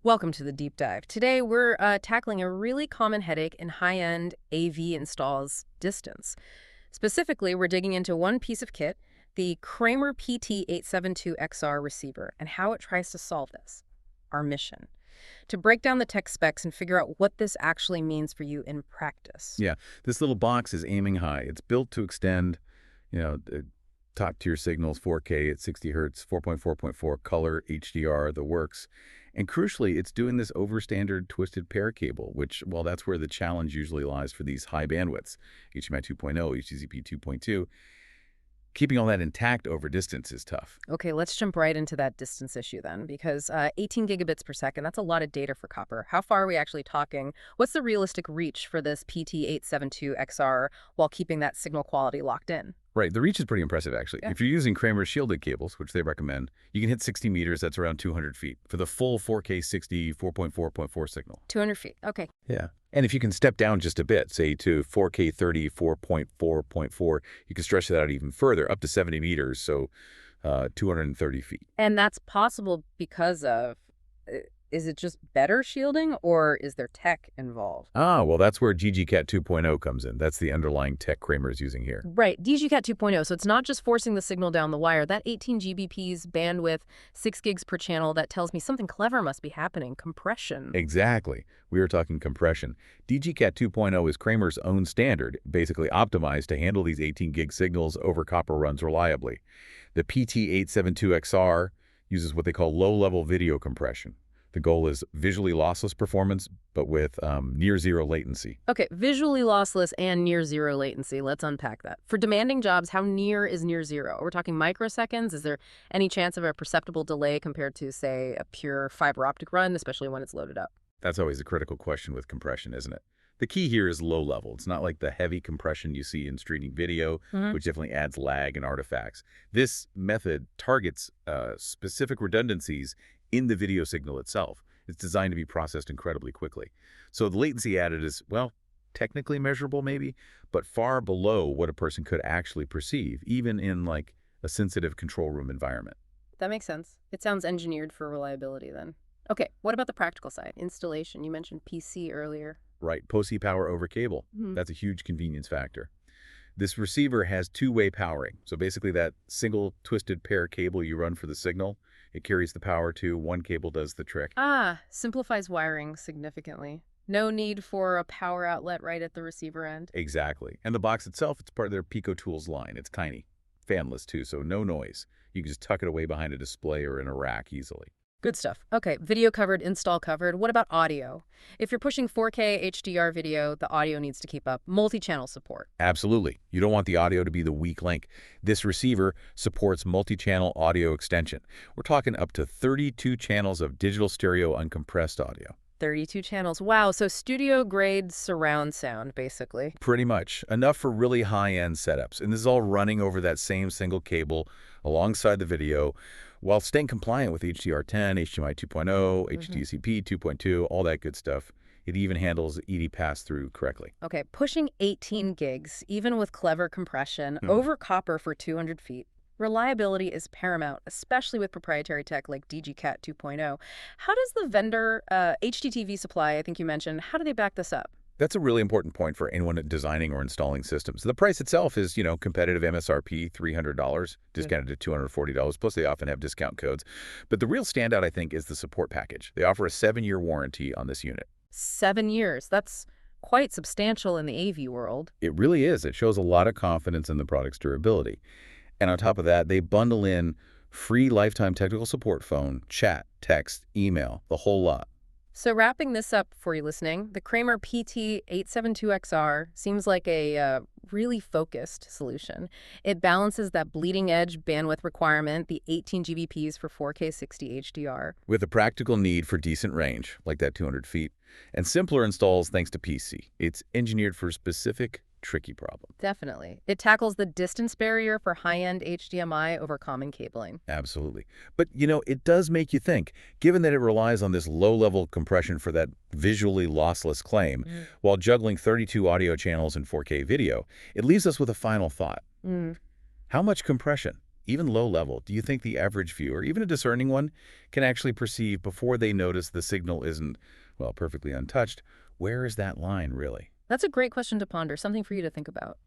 Welcome to the deep dive. Today we're tackling a really common headache in high-end AV installs: distance. Specifically, we're digging into one piece of kit, the Kramer PT-872xr receiver, and how it tries to solve this. Our mission: to break down the tech specs and figure out what this actually means for you in practice. Yeah, this little box is aiming high. It's built to extend, the top-tier signals, 4K at 60 hertz, 4.4.4 color, HDR, the works. And crucially, it's doing this over standard twisted pair cable, which, well, that's where the challenge usually lies for these high bandwidths, HDMI 2.0, HDCP 2.2. Keeping all that intact over distance is tough. Okay, let's jump right into that distance issue then, because 18 gigabits per second, that's a lot of data for copper. How far are we actually talking? What's the realistic reach for this PT-872xr while keeping that signal quality locked in? Right, the reach is pretty impressive, actually. Yeah. If you're using Kramer's shielded cables, which they recommend, you can hit 60 meters, that's around 200 feet, for the full 4K 60 4.4.4 signal. 200 feet, okay. Yeah. And if you can step down just a bit, say to 4K 30 4.4.4, you can stretch that out even further, up to 70 meters, so 230 feet. And that's possible because of, is it just better shielding or is there tech involved? Well, that's where GGCat 2.0 comes in. That's the underlying tech Kramer is using here. Right, DGCat 2.0, so it's not just forcing the signal down the wire. That 18 GBPs bandwidth, 6 gigs per channel, that tells me something clever must be happening: compression. Exactly. We are talking compression. DGCat 2.0 is Kramer's own standard, basically optimized to handle these 18 gig signals over copper runs reliably. The PT-872xr uses what they call low-level video compression. The goal is visually lossless performance, but with near-zero latency. Okay, visually lossless and near-zero latency. Let's unpack that. For demanding jobs, how near is near-zero? We're talking microseconds? Is there any chance of a perceptible delay compared to, say, a pure fiber optic run, especially when it's loaded up? That's always a critical question with compression, isn't it? The key here is low level. It's not like the heavy compression you see in streaming video, which definitely adds lag and artifacts. This method targets specific redundancies in the video signal itself. It's designed to be processed incredibly quickly. So the latency added is, well, technically measurable maybe, but far below what a person could actually perceive, even in like a sensitive control room environment. That makes sense. It sounds engineered for reliability then. Okay, what about the practical side? Installation, you mentioned PC earlier. Right, PoC power over cable. That's a huge convenience factor. This receiver has two-way powering. So basically that single twisted pair cable you run for the signal, it carries the power to, one cable does the trick. Simplifies wiring significantly. No need for a power outlet right at the receiver end. Exactly. And the box itself, it's part of their PicoTools line. It's tiny. Fanless too, so no noise. You can just tuck it away behind a display or in a rack easily. Good stuff. Okay, video covered, install covered. What about audio? If you're pushing 4K HDR video, the audio needs to keep up. Multi-channel support. Absolutely. You don't want the audio to be the weak link. This receiver supports multi-channel audio extension. We're talking up to 32 channels of digital stereo uncompressed audio. 32 channels. Wow, so studio-grade surround sound, basically. Pretty much. Enough for really high-end setups. And this is all running over that same single cable alongside the video, while staying compliant with HDR10, HDMI 2.0, HDCP 2.2, all that good stuff. It even handles ED pass-through correctly. Okay, pushing 18 gigs, even with clever compression, over copper for 200 feet. Reliability is paramount, especially with proprietary tech like DGCat 2.0. How does the vendor, HDTV Supply, I think you mentioned, how do they back this up? That's a really important point for anyone designing or installing systems. The price itself is, competitive MSRP, $300, discounted to $240, plus they often have discount codes. But the real standout, I think, is the support package. They offer a 7-year warranty on this unit. 7 years. That's quite substantial in the AV world. It really is. It shows a lot of confidence in the product's durability. And on top of that, they bundle in free lifetime technical support phone, chat, text, email, the whole lot. So wrapping this up for you listening, the Kramer PT-872xr seems like a really focused solution. It balances that bleeding edge bandwidth requirement, the 18 GBPs for 4K 60 HDR. With a practical need for decent range, like that 200 feet, and simpler installs thanks to PoC. It's engineered for specific tricky problem. Definitely. It tackles the distance barrier for high-end HDMI over common cabling. Absolutely. But, it does make you think, given that it relies on this low-level compression for that visually lossless claim, while juggling 32 audio channels in 4K video, it leaves us with a final thought. How much compression? even low level, do you think the average viewer, even a discerning one, can actually perceive before they notice the signal isn't, well, perfectly untouched? Where is that line, really? That's a great question to ponder, something for you to think about.